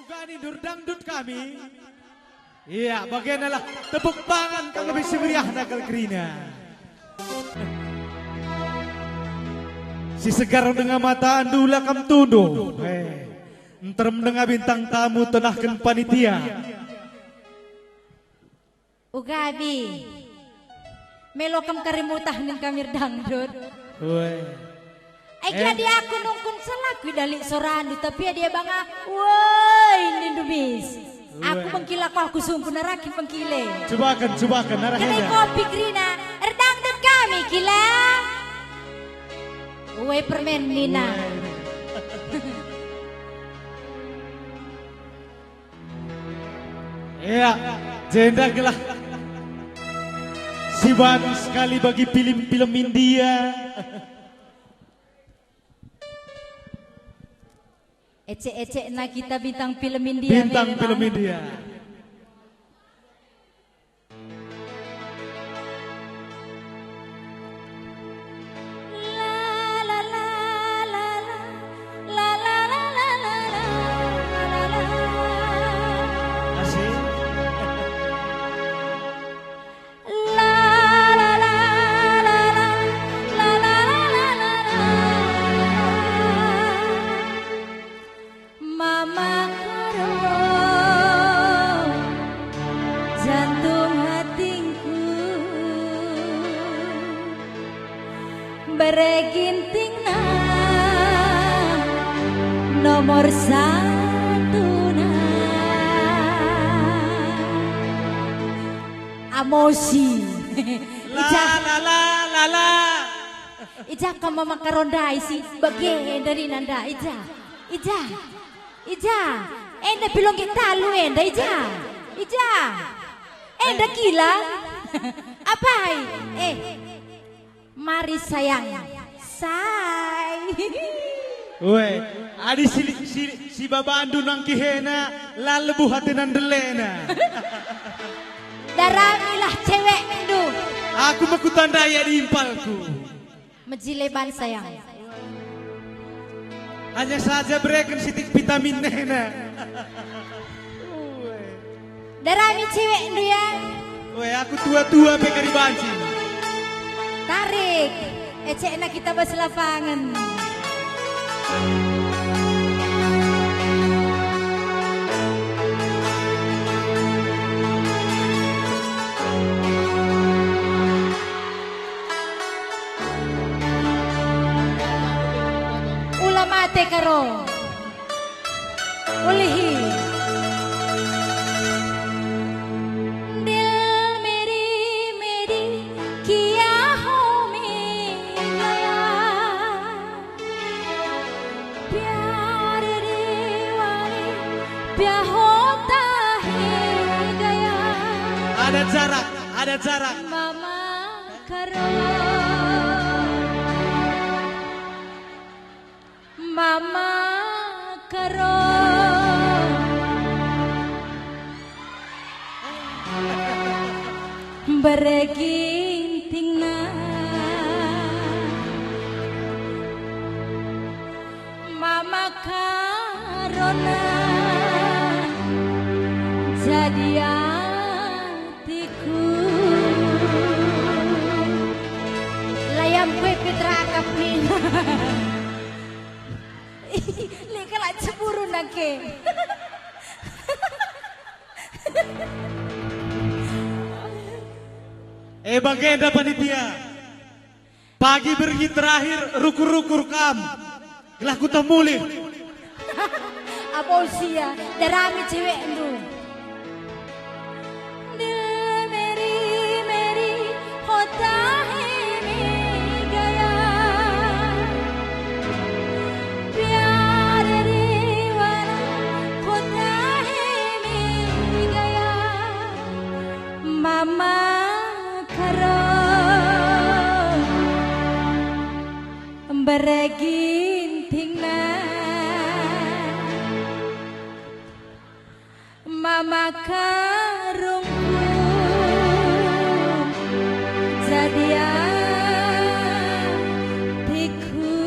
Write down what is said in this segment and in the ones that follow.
Ugani durdangdut kami. Iya, bagaimana tepuk tangan kang lebih semeriah nakal kerina. Si segar dengan mata andula kam tundo. Ntar mendengar bintang tamu tenahkan panitia. Ugabi, melokam karimutah ning kamir dangdut. Jadi aku nungkun selaku dalik sorandu tapi dia bangga, woi nindumis. Aku mengkila kau aku sungguh naraki pengkile. Cobakan narahnya. Kedai kopi Krina, dangdut kami kila. Woi permen Nina. Iya, jenda gelah. Si baru sekali bagi film-film India. Ecek-ecek nak kita bintang film India. Bintang film India. Bereginting nomor satu amosi la Ija kamu makarondai si bagian dari nanda Ija enda pilong kita lu enda Ija enda kila apa mari sayang, say. Woi, adi si babandu nang kihena lalebu hati nandelena. Daramilah cewek itu. Aku makutandaya di impalku. Mejileban sayang. Hanya saja berikan sitik vitamin nena. Darami cewek itu ya. Woi, aku tua-tua pekari banci. Tarik, ecekna kita bas lapangan. Ulama te karo, ulihi. Ada jarak. Mama karo, Mama karo, bereginting Mama karona jadi Leka lah cemburu nake. Bagenda panitia. Pagi pergi terakhir rukur-rukur kam. Gelah ku temuli. Abosia, darami cewek itu. Mama karo bereginting Mama karungku jadi hatiku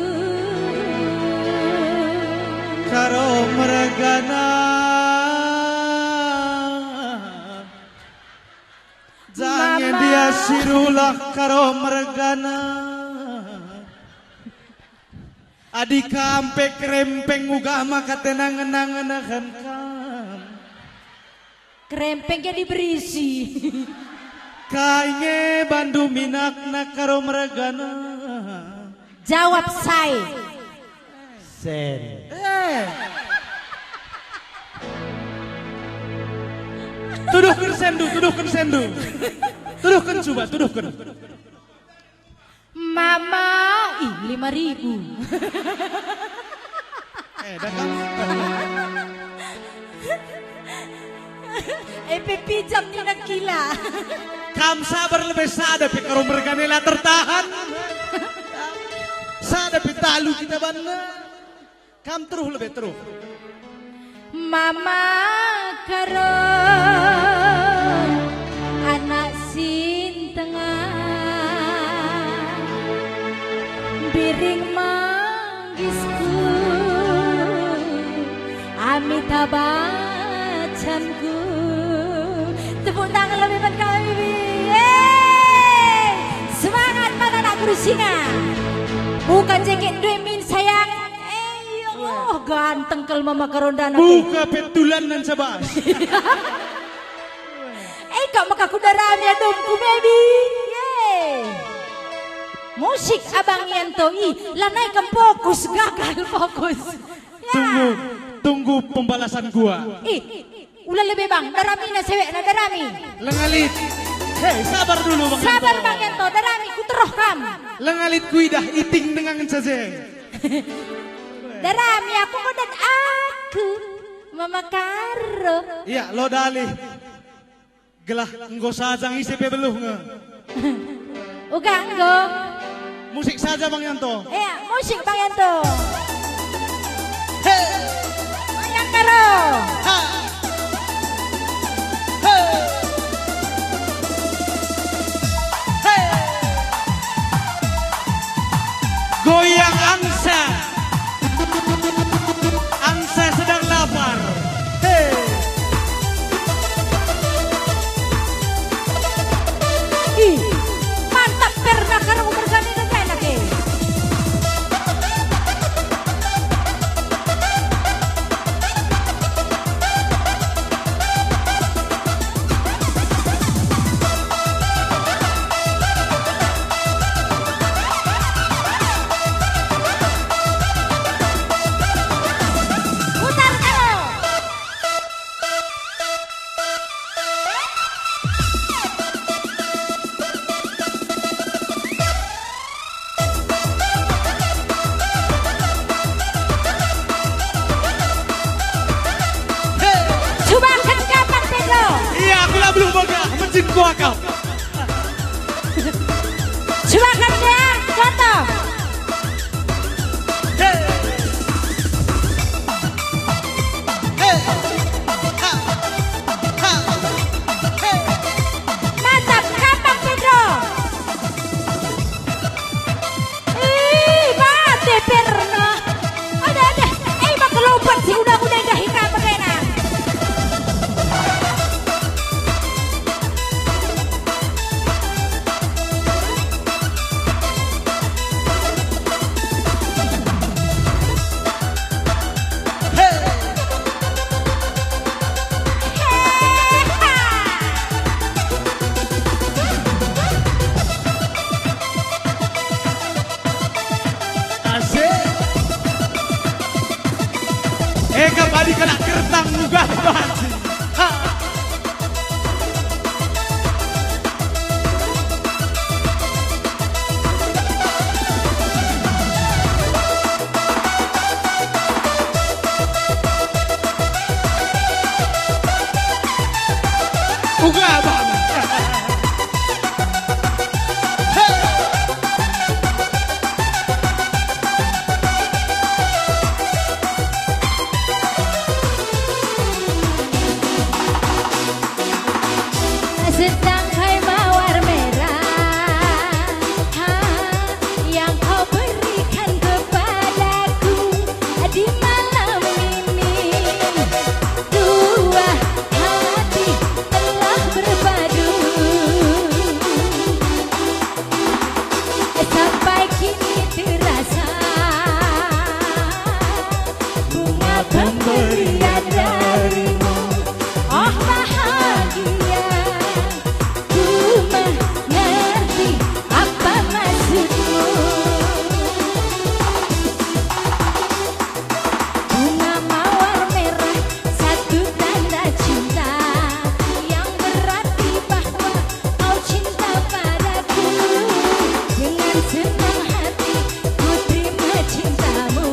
karo meregana Sirulah karo mergana Adik kampe krempeng ugama katenangan-nangan kam Krempengnya diberisi. Kainge bandu minakna karo mergana Jawab saya. Sen Tuduhkan sendu Tuduhkan coba, tuduhkan Mama, 5.000. Datang Pipijam ni nak gila. Kam sabar lebih sada pe karo merganela tertahan. Sada pe talu kita bana. Kam terus lebih terus. Mama karo anak sin tengah biring manggisku Amitabh Bachchanku. Tepuk tangan lebih buat kami. Semangat pada anak Singa. Bukan jengket duemin sayang. Ya Allah ganteng kalau mama karondan. Buka petulan dan sabas. Kak maka kudaranya domku baby. Musik abang Yantoi. Lanai kan fokus gagal fokus. Tunggu pembalasan gua. Ulah lebih bang, darami na sewek na darami. Lengalit. Hei, sabar dulu bang. Sabar bang Yanto, darami ku teroh kam. Lengalit kuidah iting dengan saja. Darami aku dan aku Mama Karo. Iya, lo dalih. Gelah enggo sajang isi pe beluh nge. Uga enggo. Musik saja bang Yanto. Iya, musik bang Yanto. Hei. Mama Karo. Ha. Goyang angsa. Angsa sedang lapar. Hey. Mantap perna karo bergani dengan enak eh. Belum boga, mencin gua kau. Silakan ya, contoh. Hey. Hey. Ha. Ha. Hey. Mantap, kapan Pedro? Mati perna. Ada. Mak lompat sih udah hingga pekena. Kembali kena kertang juga basi. Uga bang. pemberian darimu. Oh bahagia, ku mengerti apa maksudmu. Bunga mawar merah, satu tanda cinta yang berarti bahwa kau cinta padaku. Dengan senang hati ku terima cintamu,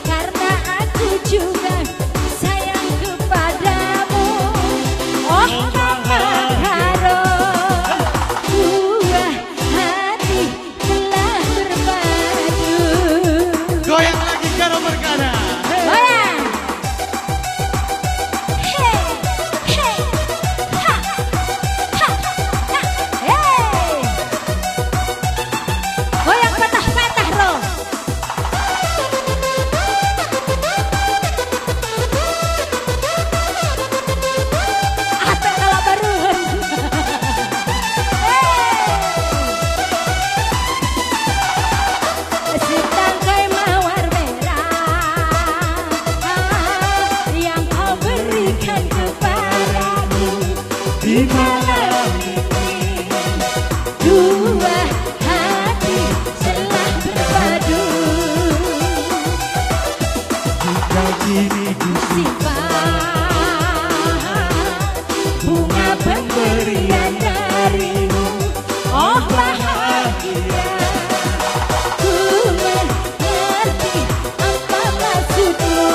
karena aku juga sayang kepadamu. Oh Maharo, dua hati telah berpadu. Goyang lagi kalau berkara. Goyang. Hey, hey, ha, ha, ha, hey. Goyang patah-patah loh. Apa kalau baruan? Setangkai mawar merah yang kau berikan kepadaku di malam ini. Dua hati telah berpadu. Jika kini ku Simpan bunga pemberian darimu. Oh bahagia, ku mengerti apa maksudmu.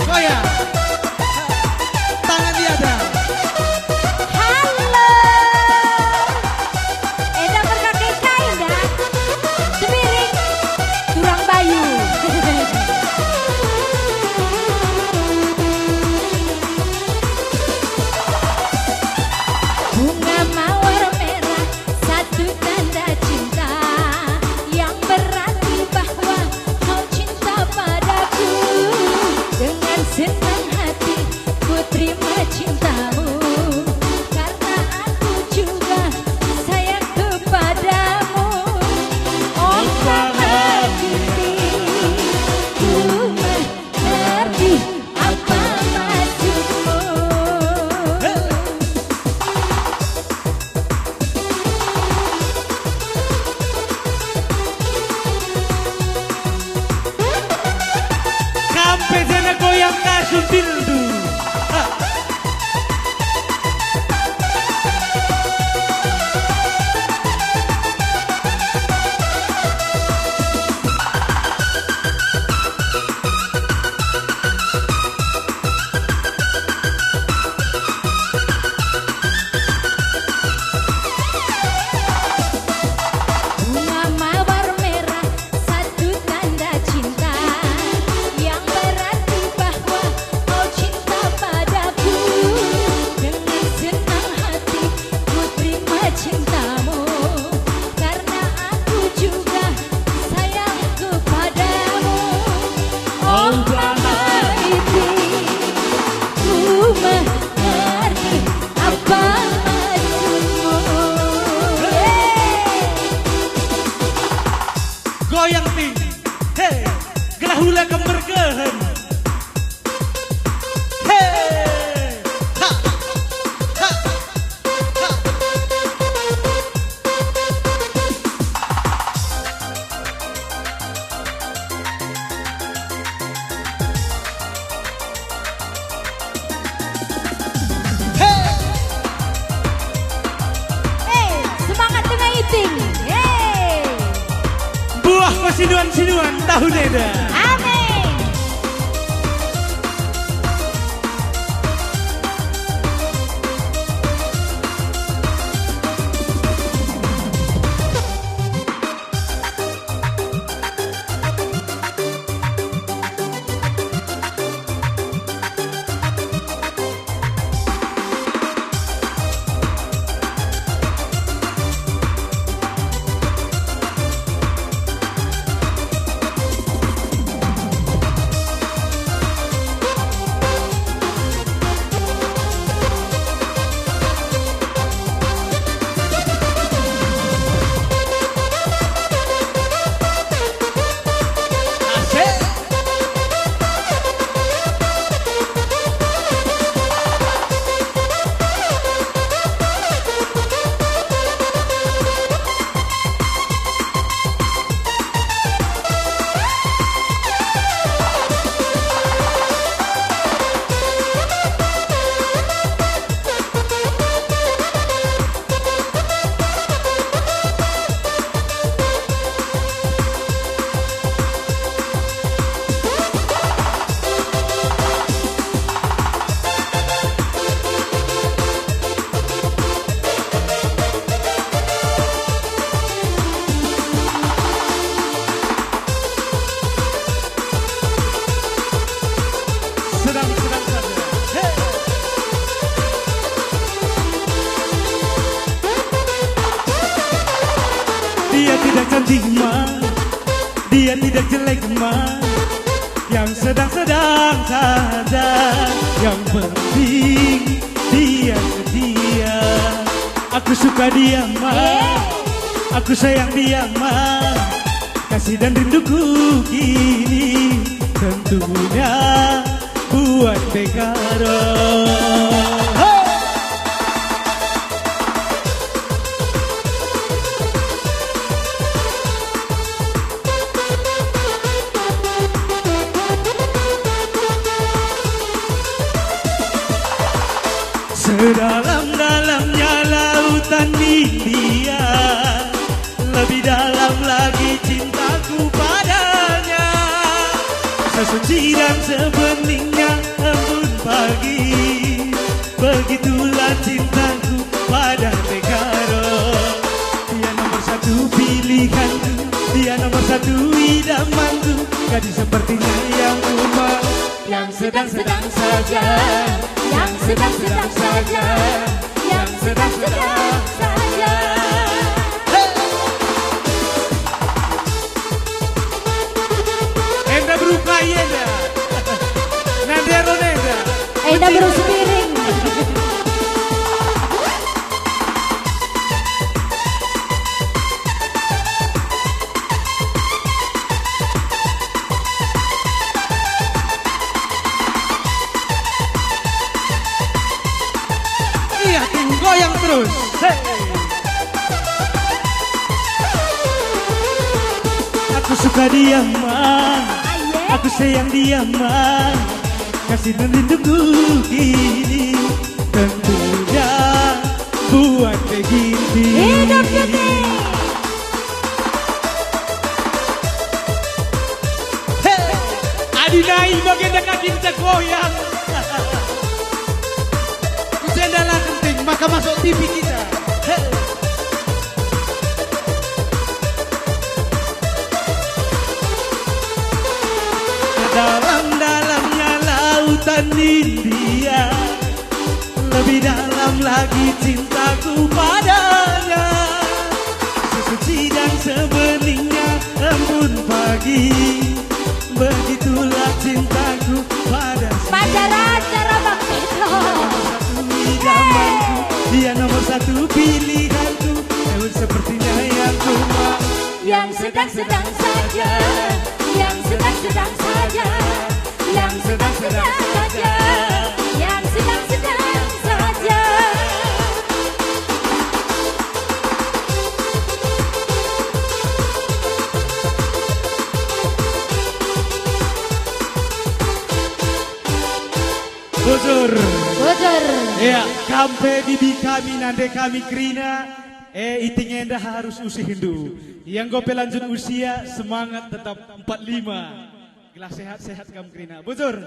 goyang. Tangan di atas. Halo, Eda berkaki kain dah. Semiring, turang bayu. Bunga mawar merah, satu tanda cinta yang berarti bahwa kau cinta padaku. Dengan senang hati ku terima cintamu, karena aku juga sayang kepadamu. Oh bahagia, ku mengerti apa maksudmu. Sampai sana goyang kasut dildu. Bunga mawar merah, satu tanda cinta yang berarti bahwa kau cinta padaku. Dengan senang hati ku terima cintamu, karena aku juga sayang kepadamu. Oh bahagia, ku mengerti apa maksudmu. Goyang tinggi. Hey, gelahula kemergahan. Hey, ha, ha, ha. Semangat dengan iting. Buah kesinuan-sinuan tahun Eda. Amin. tidak jelek mah, yang sedang-sedang saja. Yang penting dia setia. Aku suka dia mah, aku sayang dia mah. Kasih dan rinduku kini tentunya buat Bekaro. Sedalam-dalamnya lautan India, lebih dalam lagi cintaku padanya. Sesuci dan sebeningnya embun pagi, begitulah cintaku pada Bekaro. Dia nomor satu pilihanku, dia nomor satu idamanku. Gadis sepertinya yang ku mau, yang sedang-sedang saja, yang sedang-sedang saja, yang sedang-sedang saja. Enda berupa Enda, Nandero Nenda, Enda beruspiring. Iya, goyang terus. Hey. Aku suka dia mah, aku sayang dia mah. Kasih dan rinduku kini tentunya buat begini. Hidup Yuki. Hey. Adinai bagian kaki kita goyang. Jendela penting maka masuk TV kita. Hey. Dalam-dalamnya lautan India, lebih dalam lagi cintaku padanya. Sesuci dan sebeningnya embun pagi, begitulah cintaku pada Pacar-acara Bang Petro. idamanku, dia nomor satu pilihanku. Namun sepertinya yang ku mau, Yang sedang-sedang saja, yang sedang-sedang saja, yang sedang-sedang saja, yang sedang-sedang saja. bocor. Bocor. Ya, kampe bibi kami nande kami krina. Iting enda harus usi Hindu. Yang gope lanjut usia semangat tetap 45. Gelas sehat-sehat kamu krina. Bocor.